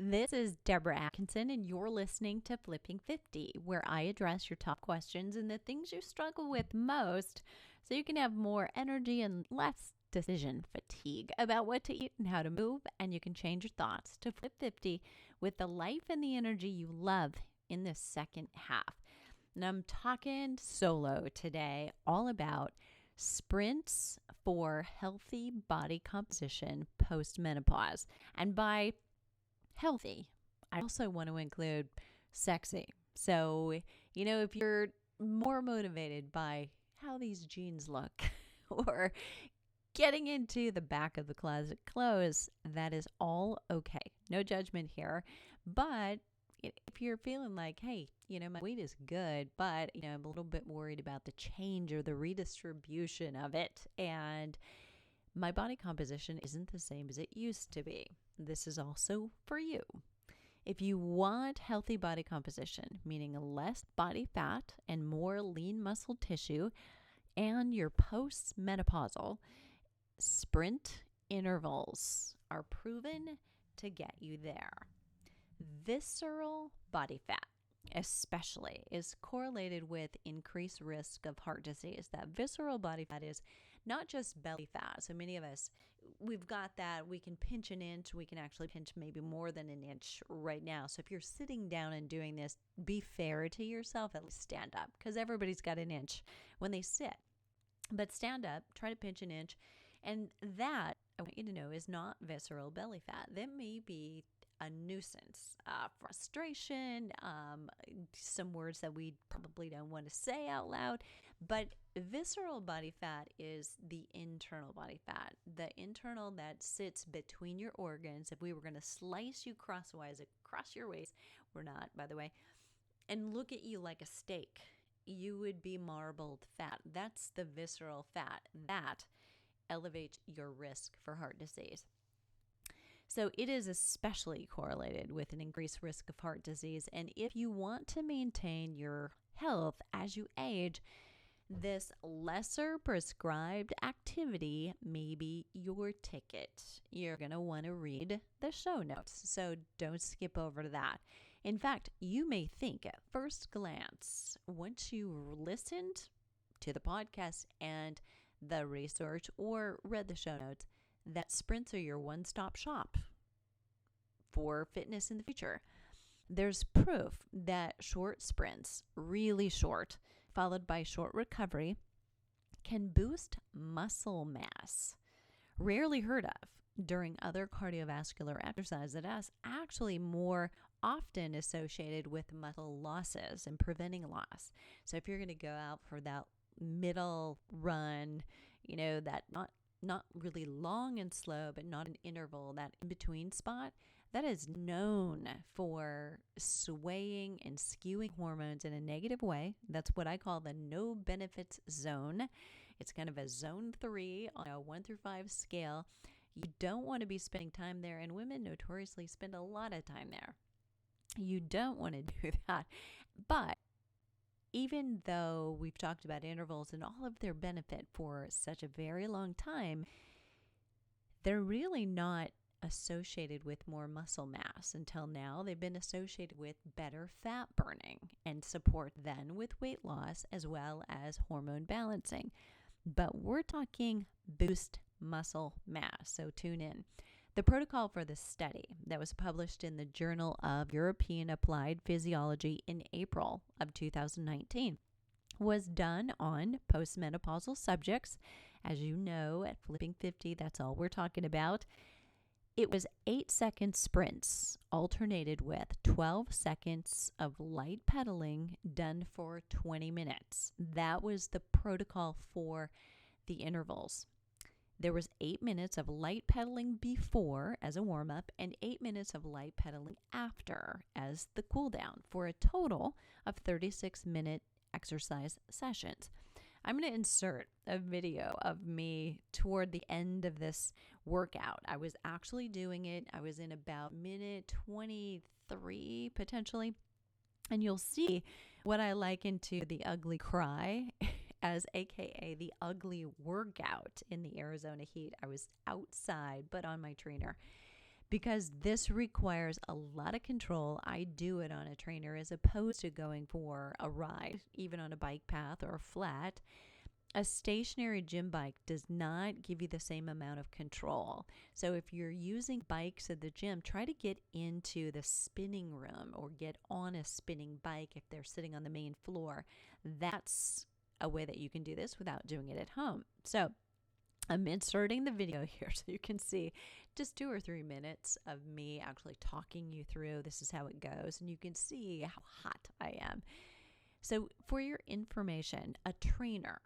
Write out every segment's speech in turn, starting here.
This is Deborah Atkinson, and you're listening to Flipping 50, where I address your top questions and the things you struggle with most so you can have more energy and less decision fatigue about what to eat and how to move, and you can change your thoughts to Flip 50 with the life and the energy you love in the second half. And I'm talking solo today all about sprints for healthy body composition post-menopause. And by healthy, I also want to include sexy. So, if you're more motivated by how these jeans look or getting into the back of the closet clothes, that is all okay. No judgment here. But if you're feeling like, hey, my weight is good, but, I'm a little bit worried about the change or the redistribution of it, and my body composition isn't the same as it used to be, this is also for you. If you want healthy body composition, meaning less body fat and more lean muscle tissue, and you're post-menopausal, sprint intervals are proven to get you there. Visceral body fat, especially, is correlated with increased risk of heart disease. That visceral body fat is not just belly fat. So many of us, we've got that. We can pinch an inch. We can actually pinch maybe more than an inch right now. So if you're sitting down and doing this, be fair to yourself. At least stand up, because everybody's got an inch when they sit. But stand up, try to pinch an inch. And that, I want you to know, is not visceral belly fat. That may be a nuisance, frustration, some words that we probably don't want to say out loud. But visceral body fat is the internal body fat, the internal that sits between your organs. If we were going to slice you crosswise across your waist, we're not, by the way, and look at you like a steak, you would be marbled fat. That's the visceral fat that elevates your risk for heart disease. So it is especially correlated with an increased risk of heart disease. And if you want to maintain your health as you age, this lesser prescribed activity may be your ticket. You're going to want to read the show notes, so don't skip over to that. In fact, you may think at first glance, once you listened to the podcast and the research or read the show notes, that sprints are your one-stop shop for fitness in the future. There's proof that short sprints, really short, followed by short recovery, can boost muscle mass, rarely heard of during other cardiovascular exercise that is actually more often associated with muscle losses and preventing loss. So if you're going to go out for that middle run, that not really long and slow, but not an interval, that in-between spot, that is known for swaying and skewing hormones in a negative way. That's what I call the no benefits zone. It's kind of a zone 3 on a 1 through 5 scale. You don't want to be spending time there, and women notoriously spend a lot of time there. You don't want to do that. But even though we've talked about intervals and all of their benefit for such a very long time, they're really not associated with more muscle mass until now. They've been associated with better fat burning and support then with weight loss as well as hormone balancing. But we're talking boost muscle mass, so tune in. The protocol for the study that was published in the Journal of European Applied Physiology in April of 2019 was done on postmenopausal subjects. As you know, at Flipping 50, that's all we're talking about. It was 8-second sprints alternated with 12 seconds of light pedaling done for 20 minutes. That was the protocol for the intervals. There was 8 minutes of light pedaling before as a warm-up and 8 minutes of light pedaling after as the cool down for a total of 36-minute exercise sessions. I'm going to insert a video of me toward the end of this workout. I was actually doing it. I was in about minute 23 potentially. And you'll see what I liken to the ugly cry as AKA the ugly workout in the Arizona heat. I was outside, but on my trainer, because this requires a lot of control. I do it on a trainer as opposed to going for a ride, even on a bike path or a flat. A stationary gym bike does not give you the same amount of control. So if you're using bikes at the gym, try to get into the spinning room or get on a spinning bike if they're sitting on the main floor. That's a way that you can do this without doing it at home. So I'm inserting the video here so you can see just 2 or 3 minutes of me actually talking you through this is how it goes, and you can see how hot I am. So for your information, a trainer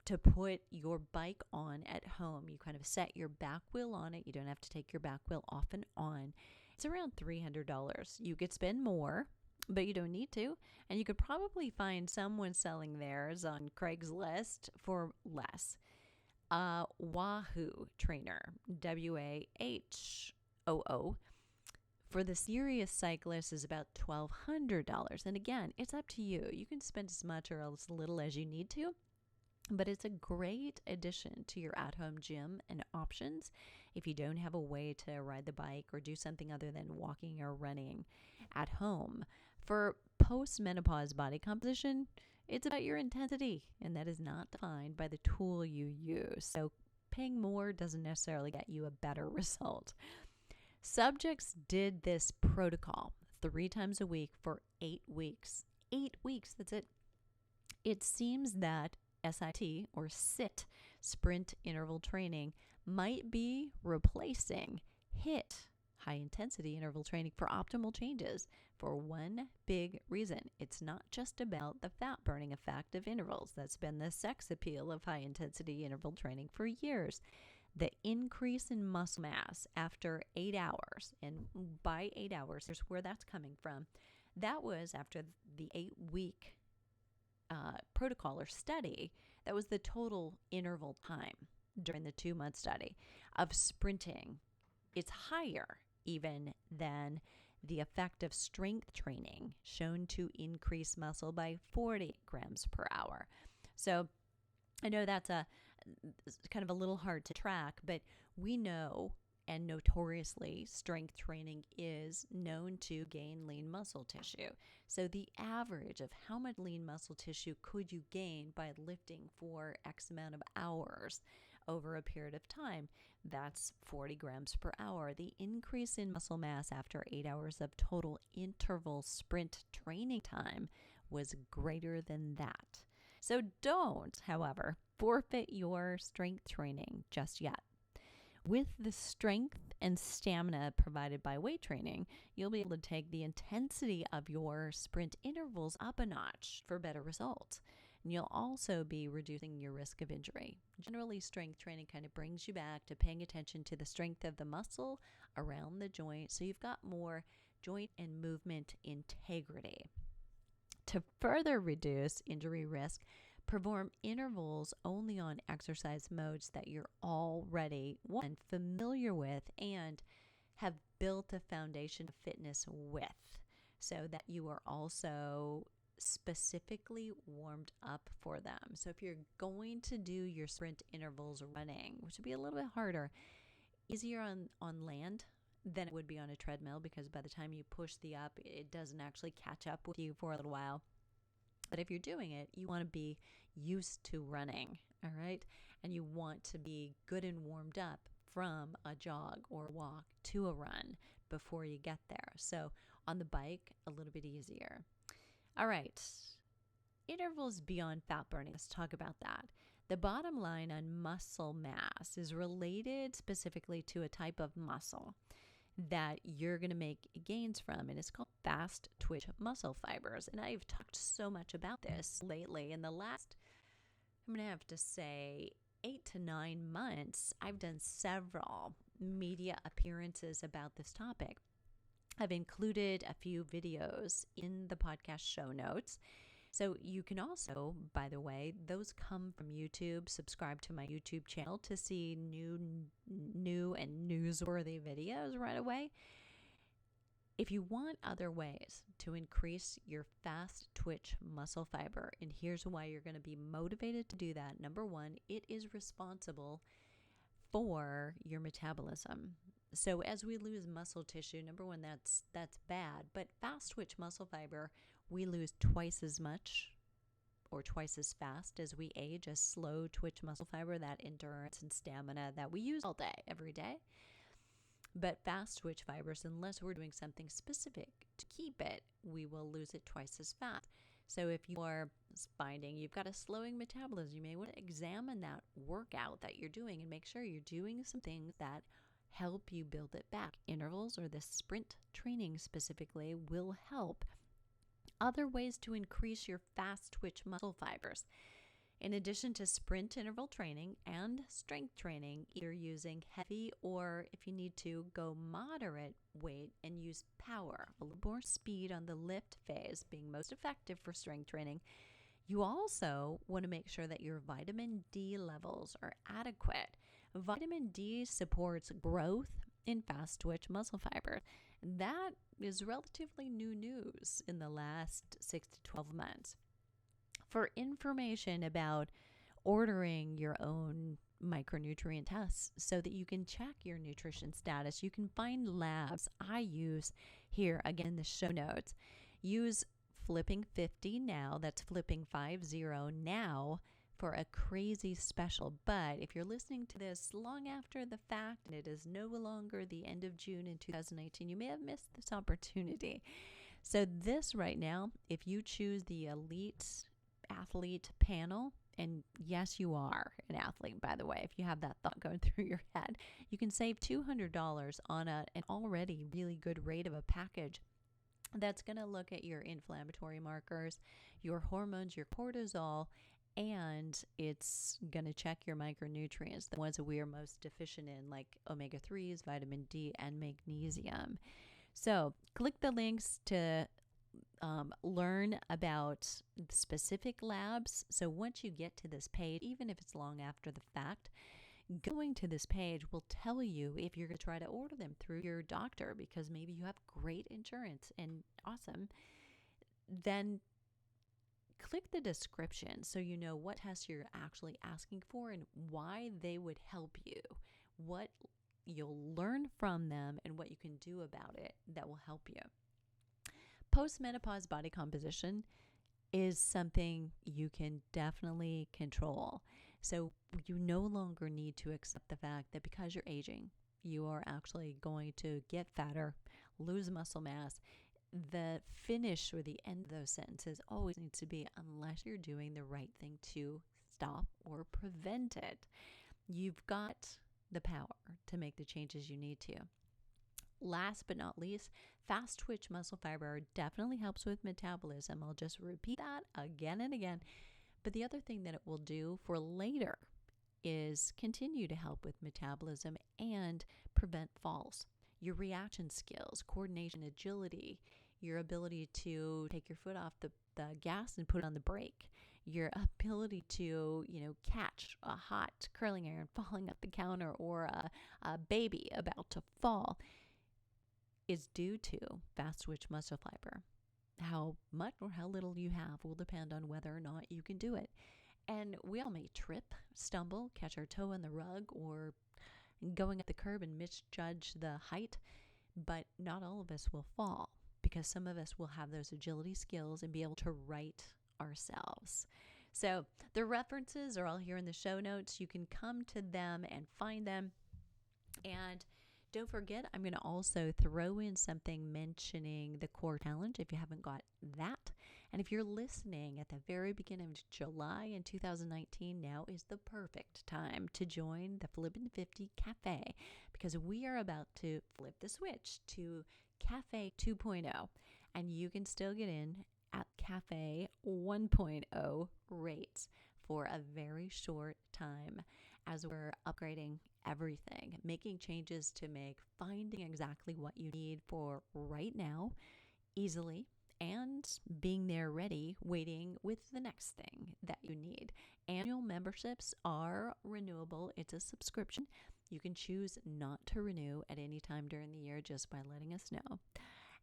to put your bike on at home, you kind of set your back wheel on it. You don't have to take your back wheel off and on. It's around $300. You could spend more, but you don't need to. And you could probably find someone selling theirs on Craigslist for less. Wahoo trainer, WAHOO, for the serious cyclist is about $1,200. And again, it's up to you. You can spend as much or as little as you need to, but it's a great addition to your at-home gym and options if you don't have a way to ride the bike or do something other than walking or running at home. For post-menopause body composition, it's about your intensity, and that is not defined by the tool you use. So paying more doesn't necessarily get you a better result. Subjects did this protocol 3 times a week for 8 weeks. 8 weeks, that's it. It seems that SIT or SIT, sprint interval training, might be replacing HIT, high intensity interval training, for optimal changes for one big reason. It's not just about the fat burning effect of intervals. That's been the sex appeal of high intensity interval training for years. The increase in muscle mass after 8 hours, and by 8 hours, here's where that's coming from. That was after the 8-week protocol or study. That was the total interval time during the 2-month study of sprinting. It's higher even than the effect of strength training, shown to increase muscle by 40 grams per hour. So I know that's kind of a little hard to track, but we know, and notoriously, strength training is known to gain lean muscle tissue. So the average of how much lean muscle tissue could you gain by lifting for X amount of hours over a period of time, that's 40 grams per hour. The increase in muscle mass after 8 hours of total interval sprint training time was greater than that. So don't, however, forfeit your strength training just yet. With the strength and stamina provided by weight training, you'll be able to take the intensity of your sprint intervals up a notch for better results. And you'll also be reducing your risk of injury. Generally, strength training kind of brings you back to paying attention to the strength of the muscle around the joint, so you've got more joint and movement integrity. To further reduce injury risk, perform intervals only on exercise modes that you're already, one, familiar with and have built a foundation of fitness with, so that you are also specifically warmed up for them. So if you're going to do your sprint intervals running, which would be a little bit harder, easier on land than it would be on a treadmill, because by the time you push the up, it doesn't actually catch up with you for a little while. But if you're doing it, you want to be used to running, all right? And you want to be good and warmed up from a jog or walk to a run before you get there. So on the bike, a little bit easier. All right, intervals beyond fat burning. Let's talk about that. The bottom line on muscle mass is related specifically to a type of muscle that you're going to make gains from, and it's called fast twitch muscle fibers. And I've talked so much about this lately. In the last, I'm going to have to say, 8 to 9 months, I've done several media appearances about this topic. I've included a few videos in the podcast show notes. So you can also, by the way, those come from YouTube. Subscribe to my YouTube channel to see new and newsworthy videos right away. If you want other ways to increase your fast twitch muscle fiber, and here's why you're going to be motivated to do that. Number one, it is responsible for your metabolism. So as we lose muscle tissue, number one, that's bad. But fast twitch muscle fiber, we lose twice as much or twice as fast as we age. As slow twitch muscle fiber, that endurance and stamina that we use all day, every day. But fast twitch fibers, unless we're doing something specific to keep it, we will lose it twice as fast. So if you are finding you've got a slowing metabolism, you may want to examine that workout that you're doing and make sure you're doing some things that help you build it back. Intervals or the sprint training specifically will help. Other ways to increase your fast twitch muscle fibers. In addition to sprint interval training and strength training, either using heavy or, if you need to, go moderate weight and use power, a little more speed on the lift phase being most effective for strength training. You also want to make sure that your vitamin D levels are adequate. Vitamin D supports growth in fast twitch muscle fibers. That is relatively new news in the last 6 to 12 months. For information about ordering your own micronutrient tests so that you can check your nutrition status, you can find labs I use here again in the show notes. Use Flipping 50 now, that's Flipping 50 now, for a crazy special. But if you're listening to this long after the fact and it is no longer the end of June in 2018, you may have missed this opportunity. So this right now, if you choose the Elite Athlete panel, and yes, you are an athlete, by the way, if you have that thought going through your head, you can save $200 on an already really good rate of a package that's going to look at your inflammatory markers, your hormones, your cortisol, and it's going to check your micronutrients, the ones that we are most deficient in, like omega-3s, vitamin D, and magnesium. So click the links to learn about specific labs. So once you get to this page, even if it's long after the fact, going to this page will tell you if you're going to try to order them through your doctor because maybe you have great insurance and awesome. Then click the description so you know what tests you're actually asking for and why they would help you, what you'll learn from them, and what you can do about it that will help you. Post-menopause body composition is something you can definitely control. So you no longer need to accept the fact that because you're aging, you are actually going to get fatter, lose muscle mass. The finish or the end of those sentences always needs to be unless you're doing the right thing to stop or prevent it. You've got the power to make the changes you need to. Last but not least, fast twitch muscle fiber definitely helps with metabolism. I'll just repeat that again and again. But the other thing that it will do for later is continue to help with metabolism and prevent falls. Your reaction skills, coordination, agility, your ability to take your foot off the gas and put it on the brake, your ability to, catch a hot curling iron falling up the counter or a baby about to fall is due to fast twitch muscle fiber. How much or how little you have will depend on whether or not you can do it. And we all may trip, stumble, catch our toe on the rug, or going up the curb and misjudge the height, but not all of us will fall because some of us will have those agility skills and be able to right ourselves. So the references are all here in the show notes. You can come to them and find them. And don't forget, I'm going to also throw in something mentioning the core challenge if you haven't got that. And if you're listening at the very beginning of July in 2019, now is the perfect time to join the Flippin' 50 Cafe because we are about to flip the switch to Cafe 2.0. And you can still get in at Cafe 1.0 rates for a very short time as we're upgrading everything, making changes to make finding exactly what you need for right now easily and being there ready, waiting with the next thing that you need. Annual memberships are renewable. It's a subscription. You can choose not to renew at any time during the year just by letting us know.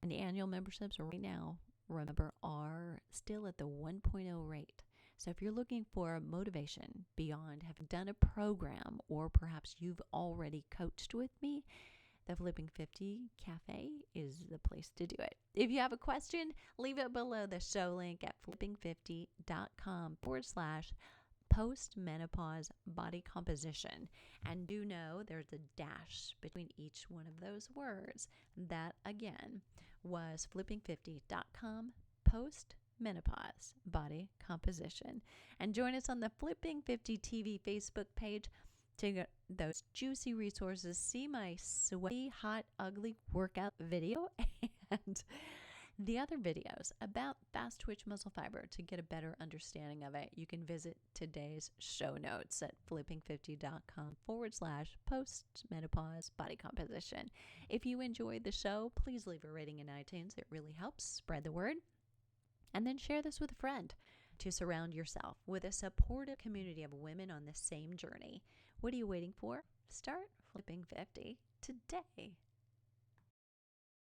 And the annual memberships right now, remember, are still at the 1.0 rate. So if you're looking for motivation beyond having done a program or perhaps you've already coached with me, the Flipping 50 Cafe is the place to do it. If you have a question, leave it below the show link at flipping50.com/post-menopause body composition. And do know there's a dash between each one of those words. That, again, was flipping50.com post-menopause body composition. And join us on the Flipping 50 TV Facebook page to get those juicy resources, see my sweaty, hot, ugly workout video, and the other videos about fast twitch muscle fiber. To get a better understanding of it, you can visit today's show notes at flipping50.com/post-menopause body composition. If you enjoyed the show, please leave a rating in iTunes. It really helps spread the word. And then share this with a friend to surround yourself with a supportive community of women on the same journey. What are you waiting for? Start Flipping 50 today.